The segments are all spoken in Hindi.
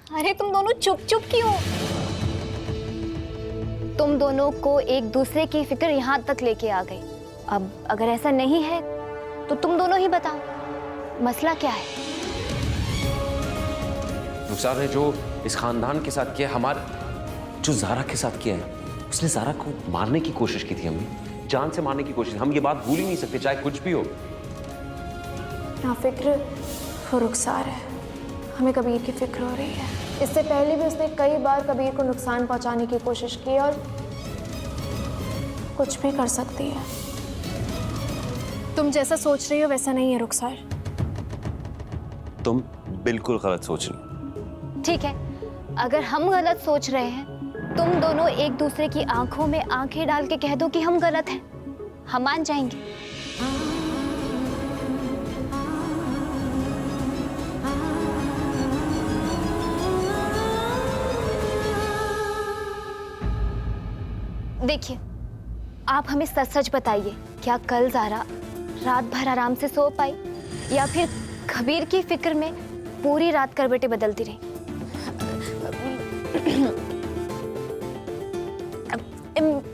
अरे तुम दोनों चुप चुप क्यों? तुम दोनों को एक दूसरे की फिक्र यहाँ तक लेके आ गई। अब अगर ऐसा नहीं है तो तुम दोनों ही बताओ, मसला क्या है? रुखसार ने जो इस खानदान के साथ किया, जो ज़ारा के साथ किया है, उसने ज़ारा को मारने की कोशिश की थी, हमने जान से मारने की कोशिश। हम ये बात भूल ही नहीं सकते, चाहे कुछ भी हो। नाफिक्र वो रुखसार है, हमें कबीर की फिक्र हो रही है। इससे पहले भी उसने कई बार कबीर को नुकसान पहुंचाने की कोशिश की और कुछ भी कर सकती है। तुम जैसा सोच रही हो वैसा नहीं है रुखसार। तुम बिल्कुल गलत सोच रही हो। ठीक है, अगर हम गलत सोच रहे हैं, तुम दोनों एक दूसरे की आंखों में आंखें डाल के कह दो कि हम गलत हैं, हम मान जाएंगे। देखिए, आप हमें सच सच बताइए, क्या कल ज़ारा रात भर आराम से सो पाई या फिर कबीर की फिक्र में पूरी रात करवटें बदलती रही?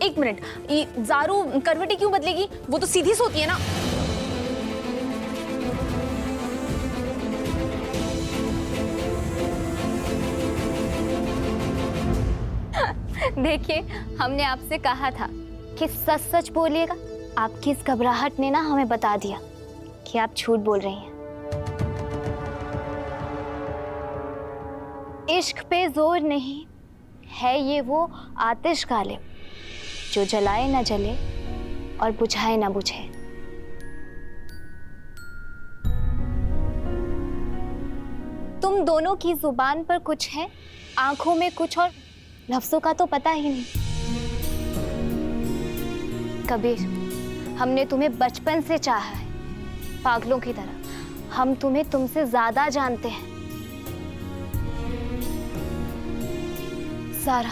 एक मिनट, ये ज़ारू करवटें क्यों बदलेगी? वो तो सीधी सोती है ना। देखिए, हमने आपसे कहा था कि सच सच बोलिएगा। आपकी इस घबराहट ने ना हमें बता दिया कि आप झूठ बोल रही हैं। इश्क पे जोर नहीं है ये वो आतिश गालिब जो जलाए ना जले और बुझाए ना बुझे। तुम दोनों की जुबान पर कुछ है, आंखों में कुछ और लफ्जों का तो पता ही नहीं। कबीर, हमने तुम्हें बचपन से चाहा है, पागलों की तरह। हम तुम्हें तुमसे ज्यादा जानते हैं। सारा,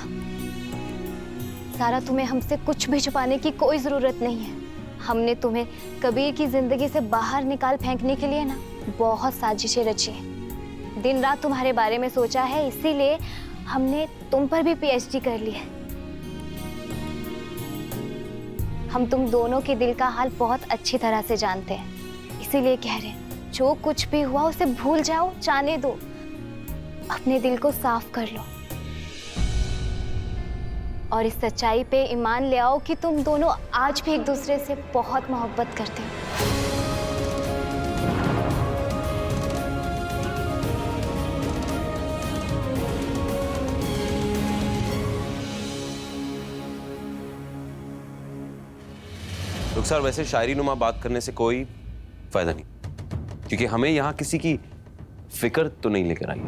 तुम्हें हमसे कुछ भी छुपाने की कोई जरूरत नहीं है। हमने तुम्हें कबीर की जिंदगी से बाहर निकाल फेंकने के लिए ना बहुत साजिशें रची हैं। दिन रात तुम्हारे बारे में सोचा है, इसीलिए हमने तुम पर भी पीएचडी कर ली है। हम तुम दोनों के दिल का हाल बहुत अच्छी तरह से जानते हैं, इसीलिए कह रहे हैं, जो कुछ भी हुआ उसे भूल जाओ, जाने दो, अपने दिल को साफ कर लो और इस सच्चाई पे ईमान ले आओ कि तुम दोनों आज भी एक दूसरे से बहुत मोहब्बत करते हो। रुखसार, वैसे शायरी नुमा बात करने से कोई फायदा नहीं, क्योंकि हमें यहाँ किसी की फिक्र तो नहीं लेकर आई।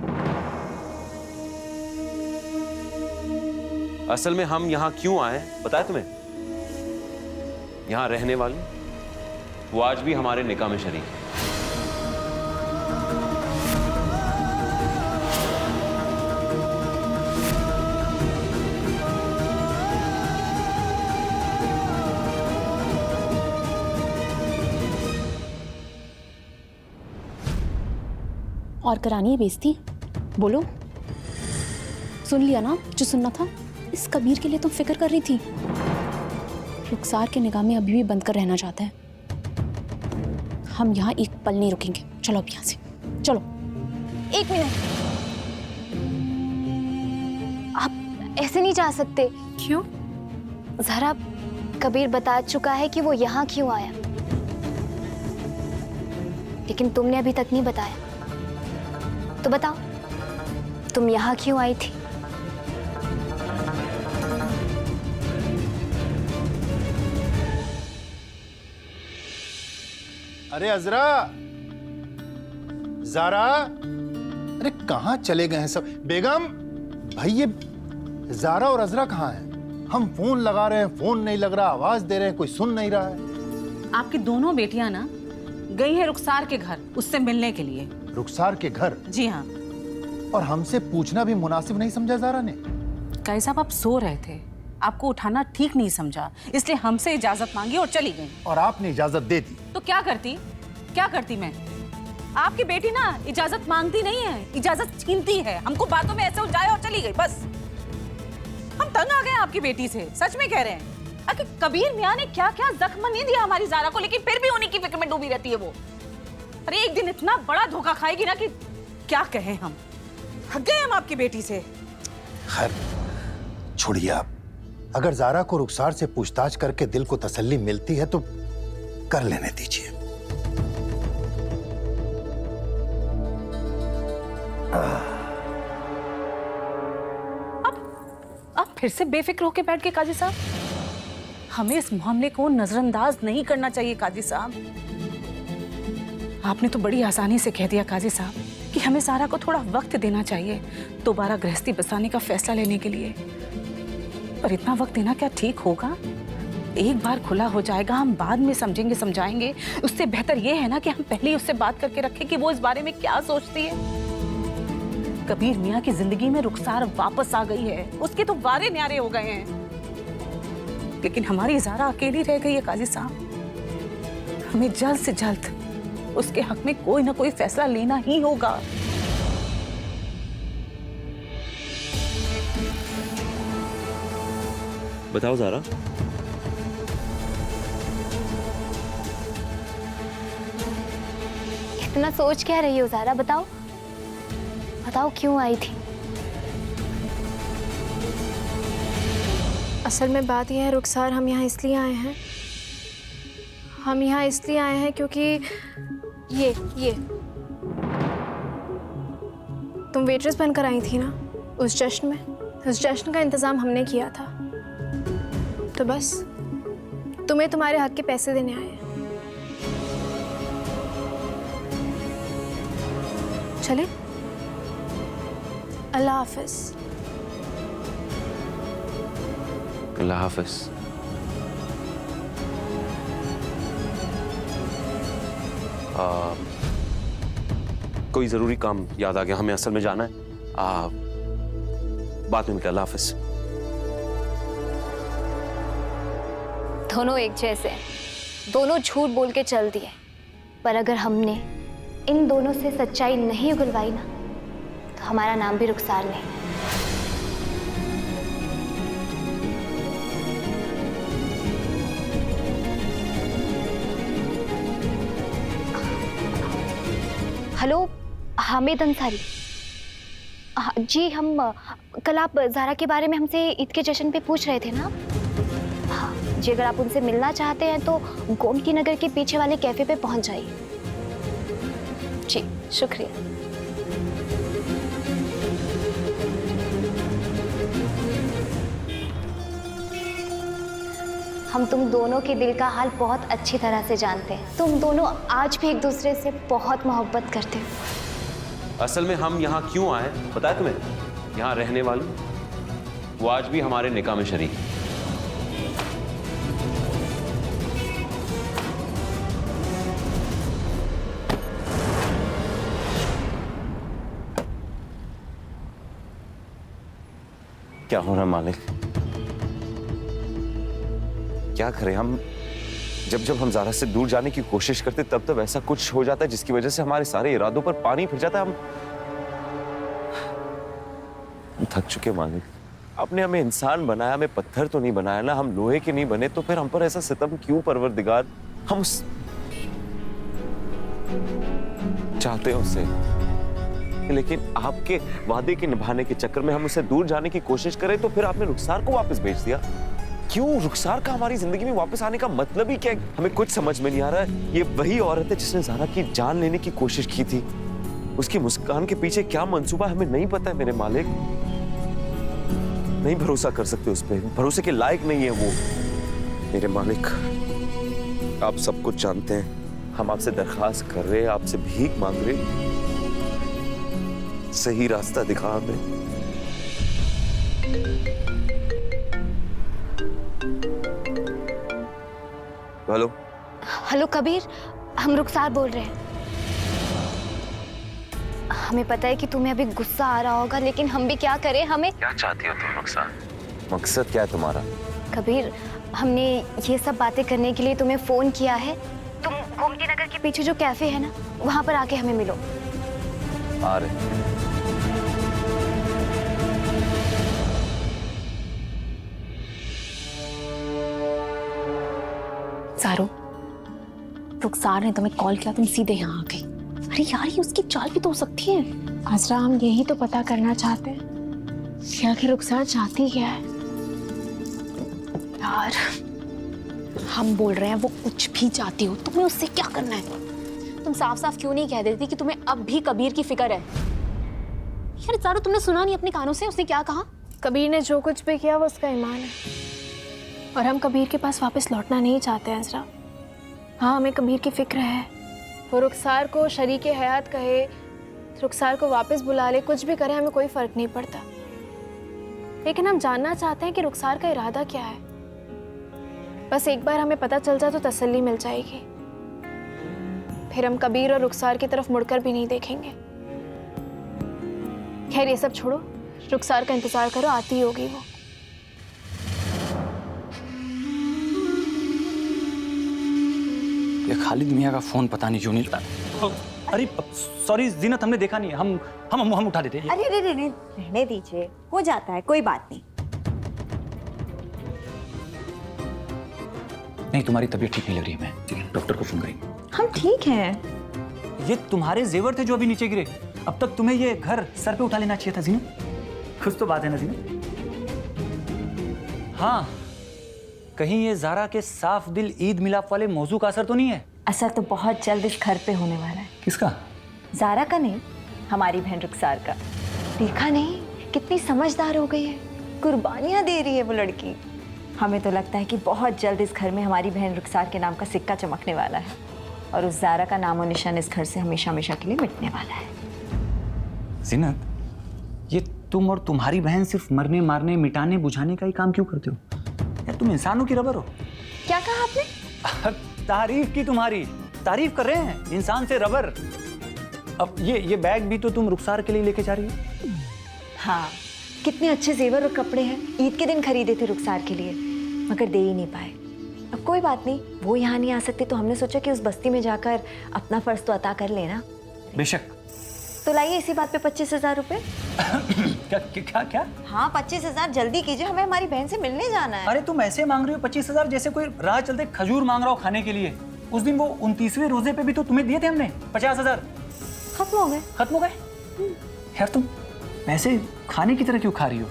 असल में हम यहाँ क्यों आए बताया तुम्हें? यहाँ रहने वाले वो आज भी हमारे निकाह में शरीक है। और करानी है बेइज्जती? बोलो, सुन लिया ना जो सुनना था? इस कबीर के लिए तुम फिक्र कर रही थी। रुखसार के निगाह में अभी भी बंद कर रहना चाहता है। हम यहाँ एक पल नहीं रुकेंगे। चलो अब यहाँ से चलो। एक मिनट, आप ऐसे नहीं जा सकते। क्यों? जरा कबीर बता चुका है कि वो यहाँ क्यों आया, लेकिन तुमने अभी तक नहीं बताया। तो बताओ, तुम यहाँ क्यों आई थी? अरे अजरा, ज़ारा, अरे कहाँ चले गए हैं सब? बेगम, भाई ये ज़ारा और अजरा कहाँ हैं? हम फोन लगा रहे हैं, फोन नहीं लग रहा, आवाज दे रहे हैं, कोई सुन नहीं रहा है। आपकी दोनों बेटियां ना गई है रुखसार के घर उससे मिलने के लिए। रुखसार के घर? जी हाँ। और हमसे पूछना भी मुनासिब नहीं समझा ज़ारा ने? कई साहब, आप सो रहे थे, आपको उठाना ठीक नहीं समझा, इसलिए हमसे इजाजत मांगी और चली गई। और आपने इजाजत दे दी? तो क्या करती मैं? आपकी बेटी ना इजाजत मांगती नहीं है, इजाजत छीनती है। हमको बातों में ऐसे उलझाया और चली गई बस। हम तंग आ गए आपकी बेटी से, सच में कह रहे हैं। आखिर कबीर मियाँ ने क्या क्या जख्म नहीं दिया हमारी ज़ारा को, लेकिन फिर भी उन्हीं की फिक्र में डूबी रहती है वो। अरे एक दिन इतना बड़ा धोखा खाएगी ना कि क्या कहें हम। थक गए हम आपकी बेटी से। खैर छोड़िए आप, अगर ज़ारा को रुखसार से पूछताछ करके दिल को तसल्ली मिलती है तो कर लेने दीजिए। अब फिर से बेफिक्र होके बैठ के काजी साहब, हमें इस मामले को नजरअंदाज नहीं करना चाहिए काजी साहब। आपने तो बड़ी आसानी से कह दिया काजी साहब कि हमें ज़ारा को थोड़ा वक्त देना चाहिए दोबारा गृहस्थी बसाने का फैसला लेने के लिए। पर इतना वक्त देना क्या ठीक होगा? एक बार खुला हो जाएगा, हम बाद में समझेंगे समझाएंगे। उससे बेहतर ये है ना कि हम पहले ही उससे बात करके रखें कि वो इस बारे में क्या सोचती है। कबीर मियाँ की जिंदगी में रुखसार वापस आ गई है, उसके तो वारे न्यारे हो गए हैं, लेकिन हमारी ज़ारा अकेली रह गई है काजी साहब। हमें जल्द से जल्द उसके हक में कोई ना कोई फैसला लेना ही होगा। बताओ ज़ारा। इतना सोच क्या रही हो ज़ारा? बताओ बताओ क्यों आई थी? असल में बात यह है रुखसार, हम यहाँ इसलिए आए हैं, हम यहाँ इसलिए आए हैं क्योंकि ये तुम वेट्रेस बनकर आई थी ना उस जश्न में, उस जश्न का इंतज़ाम हमने किया था, तो बस तुम्हें तुम्हारे हक के पैसे देने आए हैं। चले, अल्लाह हाफिज। अल्लाह हाफिज। कोई जरूरी काम याद आ गया, हमें असल में जाना है। बाद में मिलते हैं। अल्लाह हाफिज। दोनों एक जैसे हैं, दोनों झूठ बोल के चल दिए, पर अगर हमने इन दोनों से सच्चाई नहीं उगलवाई ना तो हमारा नाम भी रुखसार नहीं। हेलो हामिद अंसारी। जी, हम कल आप ज़ारा के बारे में हमसे ईद के जश्न पे पूछ रहे थे ना? हाँ जी, अगर आप उनसे मिलना चाहते हैं तो गोमती नगर के पीछे वाले कैफ़े पे पहुंच जाइए। जी शुक्रिया। हम तुम दोनों के दिल का हाल बहुत अच्छी तरह से जानते हैं। तुम दोनों आज भी एक दूसरे से बहुत मोहब्बत करते हो। असल में हम यहाँ क्यों आए पता है तुम्हें? यहाँ रहने वाली वो आज भी हमारे निकाह में शरीक है। क्या हो रहा मालिक? क्या करें हम? जब हम ज़ारा से दूर जाने की कोशिश करते तब ऐसा कुछ हो जाता है जिसकी वजह से हमारे सारे इरादों पर पानी फिर जाता है। हम थक चुके मालिक। आपने हमें इंसान बनाया, हमें पत्थर तो नहीं बनाया ना, हम लोहे के नहीं बने, तो फिर हम पर ऐसा सितम क्यों परवरदिगार? हम उस चाहते हैं उससे, लेकिन आपके वादे के निभाने के चक्कर में हम उससे दूर जाने की कोशिश करें तो फिर आपने रुखसार को वापस भेज दिया। क्यों? रुखसार का हमारी जिंदगी में वापस आने का मतलब ही क्या है? हमें कुछ समझ में नहीं आ रहा है। ये वही औरत है जिसने ज़ारा की जान लेने की कोशिश की थी। उसकी मुस्कान के पीछे क्या मंसूबा हमें नहीं पता है मेरे मालिक। नहीं भरोसा कर सकते उस पर, भरोसे के लायक नहीं है वो मेरे मालिक। आप सब कुछ जानते हैं। हम आपसे दरखास्त कर रहे हैं, आपसे भीख मांग रहे, सही रास्ता दिखा हमें। हेलो हेलो कबीर, हम रुखसार बोल रहे हैं। हमें पता है कि तुम्हें अभी गुस्सा आ रहा होगा, लेकिन हम भी क्या करें? हमें क्या चाहती हो तुम रुखसार? मकसद क्या है तुम्हारा? कबीर, हमने ये सब बातें करने के लिए तुम्हें फोन किया है। तुम गोमती नगर के पीछे जो कैफे है ना, वहाँ पर आके हमें मिलो। आ रहे। सारो, रुखसार ने तुम्हें कॉल किया, तुम सीधे यहाँ आ गई। अरे यार, ये उसकी चाल भी तो हो सकती है। आजरा, हम यही तो पता करना चाहते हैं कि आखिर रुखसार चाहती क्या है। यार, हम बोल रहे हैं वो कुछ भी चाहती हो, तुम्हें उससे क्या करना है? तुम साफ साफ क्यों नहीं कह देती कि तुम्हें अब भी कबीर की फिक्र है? यार सारो, तुमने सुना नहीं अपने कानों से उसने क्या कहा? कबीर ने जो कुछ भी किया वो उसका ईमान है, और हम कबीर के पास वापस लौटना नहीं चाहते हैं आजरा। हाँ, हमें कबीर की फिक्र है। वो रुखसार को शरीके हयात कहे, रुखसार को वापस बुला ले, कुछ भी करे, हमें कोई फर्क नहीं पड़ता। लेकिन हम जानना चाहते हैं कि रुखसार का इरादा क्या है। बस एक बार हमें पता चल जाए तो तसल्ली मिल जाएगी। फिर हम कबीर और रुखसार की तरफ मुड़कर भी नहीं देखेंगे। खैर, ये सब छोड़ो, रुखसार का इंतजार करो, आती होगी वो। ये खालिद मियाँ का फोन पता नहीं क्यों नहीं लगा। अरे सॉरी जीनत, हमने देखा नहीं है। हम उठा देते हैं। अरे रहने दीजिए, हो जाता है, कोई बात नहीं। नहीं, तुम्हारी तबीयत ठीक नहीं लग रही है। मैं ठीक है, डॉक्टर को फोन करेंगे। हम ठीक हैं। ये तुम्हारे जेवर थे जो अभी नीचे गिरे। अब तक तुम्हें ये घर सर पे उठा लेना चाहिए था जीनत। कुछ तो बात है ना जीनत? हाँ, कहीं ये ज़ारा के साफ दिल ईद मिलाप वाले मौजू का असर तो नहीं है? असर तो बहुत जल्द इस घर पे होने वाला है। किसका? ज़ारा का नहीं, हमारी बहन रुखसार का। देखा नहीं कितनी समझदार हो गई है, कुर्बानियां दे रही है वो लड़की। हमें तो लगता है कि बहुत जल्द इस घर में हमारी बहन रुखसार के नाम का सिक्का चमकने वाला है, और उस ज़ारा का नामो निशान इस घर से हमेशा हमेशा के लिए मिटने वाला है। जीनत, ये तुम और तुम्हारी बहन सिर्फ मरने मारने मिटाने बुझाने का ही काम क्यों करते हो? यार तुम इंसानों की रबर हो। क्या कहा आपने? तारीफ की तुम्हारी, तारीफ कर रहे हैं इंसान से रबर। अब ये बैग भी तो तुम रुखसार के लिए लेके जा रही हो। हाँ, कितने अच्छे जेवर और कपड़े हैं, ईद के दिन खरीदे थे रुखसार के लिए, मगर दे ही नहीं पाए। अब कोई बात नहीं, वो यहाँ नहीं आ सकती तो हमने सोचा कि उस बस्ती में जाकर अपना फर्ज तो अता कर लेना। बेशक। तो लाइए इसी बात पे 25,000 रुपए। क्या क्या क्या? हाँ, 25,000 जल्दी कीजिए, हमें हमारी बहन से मिलने जाना है। अरे तुम ऐसे मांग रही हो 25,000 जैसे कोई राह चलते खजूर मांग रहा हो खाने के लिए। उस दिन वो 29वें रोजे पे भी तो तुम्हें दिए थे हमने 50,000। खत्म हो गए। खत्म हो गए? यार तुम पैसे खाने की तरह क्यों खा रही हो?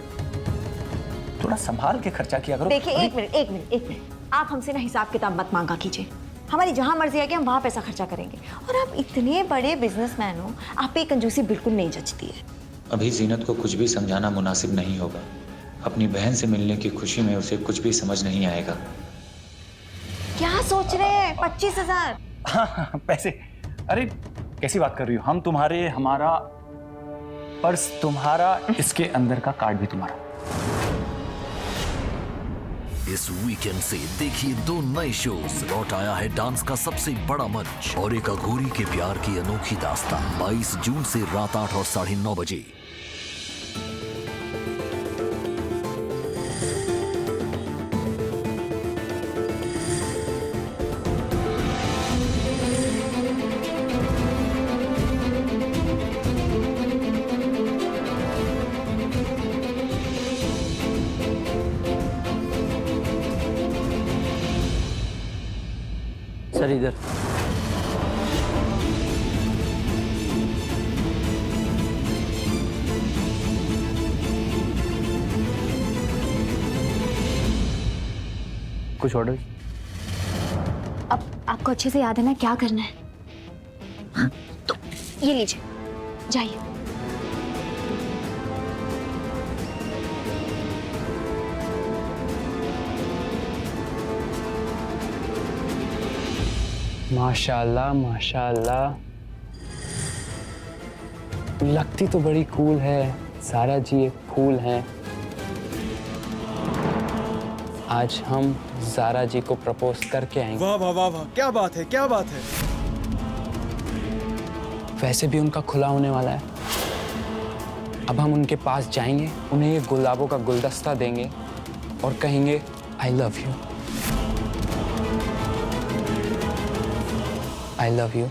थोड़ा संभाल के खर्चा किया करो। देखिए, एक मिनट, आप हमसे ना हिसाब किताब मत मांगा कीजिए। हमारी जहाँ मर्जी है कि हम वहाँ पैसा खर्चा करेंगे, और आप इतने बड़े बिजनेसमैन हो, आप पे कंजूसी बिल्कुल नहीं जचती है। अभी जीनत को कुछ भी समझाना मुनासिब नहीं होगा। अपनी बहन से मिलने की खुशी में उसे कुछ भी समझ नहीं आएगा। क्या सोच रहे हैं? 25,000? हाँ, पैसे? अरे कैसी बात कर रही हो? हम तुम्हारे, हमारा पर्स तुम्हारा, इसके अंदर का कार्ड भी तुम्हारा। इस वीकेंड से देखिए 2 नए शोज। लौट आया है डांस का सबसे बड़ा मंच और एक अघोरी के प्यार की अनोखी दास्तां। 22 जून से रात 8 और 9:30 बजे। सर इधर। कुछ ऑर्डर? अब आपको अच्छे से याद है ना क्या करना है? हाँ, तो ये लीजिए, जाइए। माशाल्लाह माशाल्लाह, लगती तो बड़ी कूल है। ज़ारा जी एक फूल हैं। आज हम ज़ारा जी को प्रपोज करके आएंगे। वाह वाह वाह वाह, क्या बात है, क्या बात है। वैसे भी उनका खुला होने वाला है। अब हम उनके पास जाएंगे, उन्हें ये गुलाबों का गुलदस्ता देंगे और कहेंगे I love you. I love you.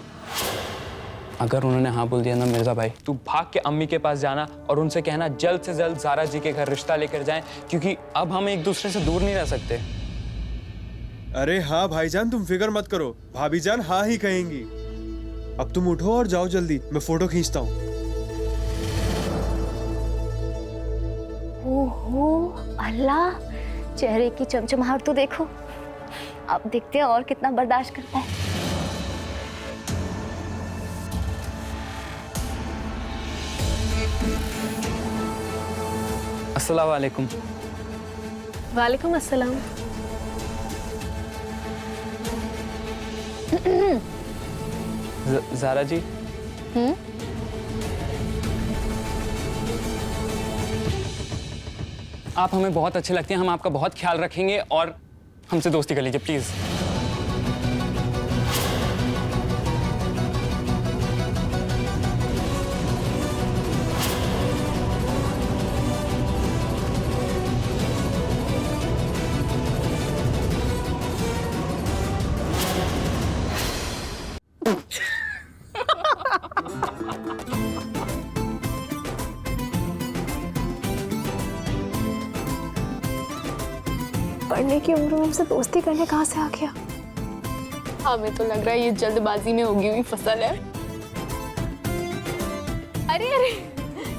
अगर उन्होंने हाँ बोल दिया ना मिर्जा भाई, तू भाग के अम्मी के पास जाना और उनसे कहना जल्द से जल्द ज़ारा जी के घर रिश्ता लेकर जाएं, क्योंकि अब हम एक दूसरे से दूर नहीं रह सकते। अरे हाँ भाईजान, तुम फिक्र मत करो, भाभी जान हाँ ही कहेंगी। अब तुम उठो और जाओ जल्दी, मैं फोटो खींचता हूँ। ओहो अल्लाह, चेहरे की चमचमाहट तो देखो। अब देखते हैं और कितना बर्दाश्त करता है। अस्सलाम वालेकुम। वालेकुम अस्सलाम। ज़ारा जी। आप हमें बहुत अच्छे लगते हैं, हम आपका बहुत ख्याल रखेंगे और हमसे दोस्ती कर लीजिए प्लीज। पढ़ने की उम्र में हमसे दोस्ती करने कहाँ से आ गया? हमें तो लग रहा है ये जल्दबाजी में उगी हुई फसल है। अरे अरे,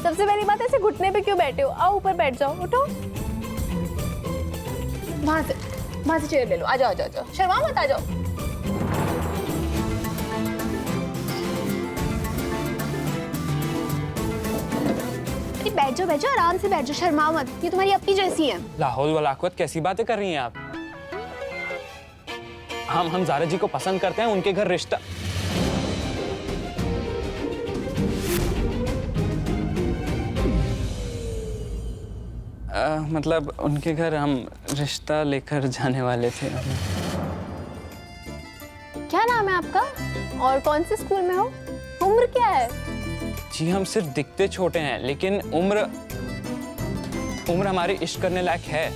सबसे पहली बात, ऐसे घुटने पे क्यों बैठे हो? आओ ऊपर बैठ जाओ, उठो। वहां से चेयर ले लो। आ जाओ आ जाओ आ जाओ, शर्मा मत, आ जाओ। बैठ जाओ आराम से बैठ जाओ, शर्माओ मत, ये तुम्हारी अपनी जैसी है। लाहौल वला कुव्वत, कैसी बातें कर रही हैं आप? हम ज़ारा जी को पसंद करते हैं, उनके घर रिश्ता। मतलब उनके घर हम रिश्ता लेकर जाने वाले थे। क्या नाम है आपका और कौन से स्कूल में हो? उम्र क्या है? जी हम सिर्फ दिखते छोटे हैं, लेकिन उम्र हमारी इश्क करने लायक है।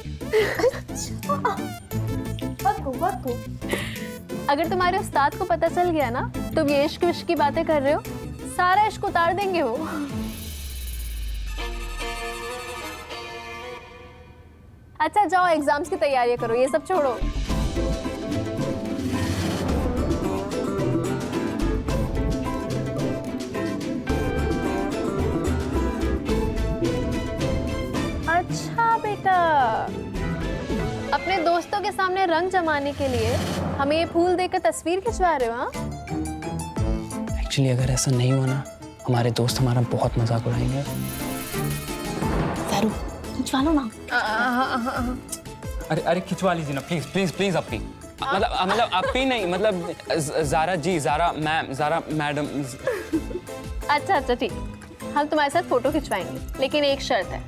वक्कू। अगर तुम्हारे उस्ताद को पता चल गया ना तुम ये इश्क विश्क की बातें कर रहे हो, सारा इश्क उतार देंगे वो। अच्छा जाओ एग्जाम्स की तैयारियां करो, ये सब छोड़ो। अच्छा बेटा, अपने दोस्तों के सामने रंग जमाने के लिए हमें ये फूल देकर तस्वीर खिंचवा रहे हो? हाँ, एक्चुअली अगर ऐसा नहीं हुआ ना, हमारे दोस्त हमारा बहुत मजाक उड़ाएंगे। सारू खिंचवा लो ना। अरे खिंचवा लीजिए ना प्लीज प्लीज प्लीज अपनी। मतलब अपनी नहीं, मतलब ज़ारा जी, ज़ारा मैम, ज़ारा मैडम। अच्छा ठीक, हम तुम्हारे साथ फोटो खिंचवाएंगे, लेकिन एक शर्त है,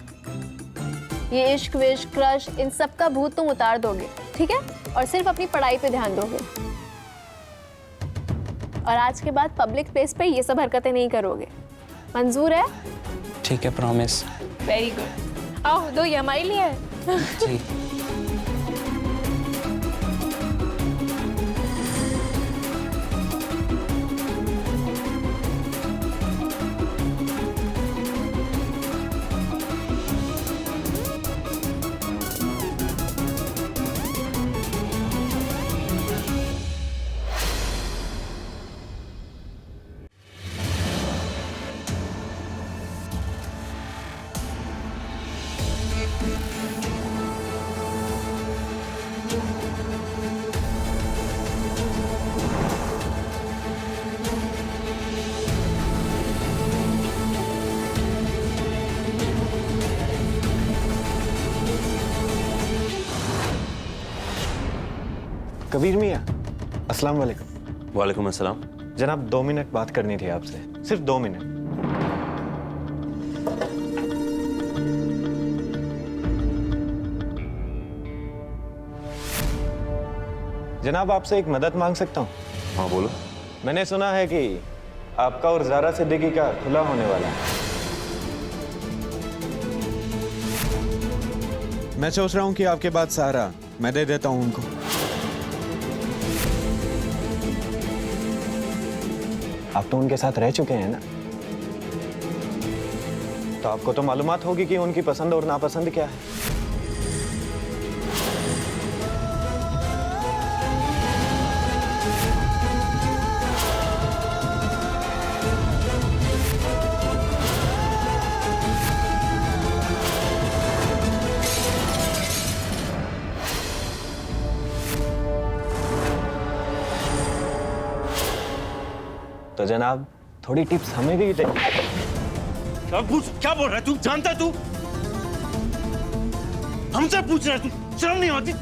ये इश्क विश्क क्रश इन सब का भूत तुम उतार दोगे, ठीक है? और सिर्फ अपनी पढ़ाई पे ध्यान दोगे। और आज के बाद पब्लिक प्लेस पे ये सब हरकतें नहीं करोगे। मंजूर है? ठीक है, प्रॉमिस। Very good. आओ दो, ये हमारे लिए है। जी। कबीर मियाँ, अस्सलाम वालेकुम। वालेकुम अस्सलाम। जनाब 2 मिनट बात करनी थी आपसे, सिर्फ 2 मिनट। जनाब आपसे एक मदद मांग सकता हूँ? हाँ बोलो। मैंने सुना है कि आपका और ज़ारा सिद्दीकी का खुला होने वाला है। मैं सोच रहा हूँ कि आपके बाद सारा मैं दे देता हूँ उनको। आप तो उनके साथ रह चुके हैं ना, तो आपको तो मालूमात होगी कि उनकी पसंद और नापसंद क्या है। तो जनाब थोड़ी टिप्स हमें भी दे। क्या बोल रहा है तू? जानता है तू? हमसे पूछ रहा है तू? शर्म नहीं आती?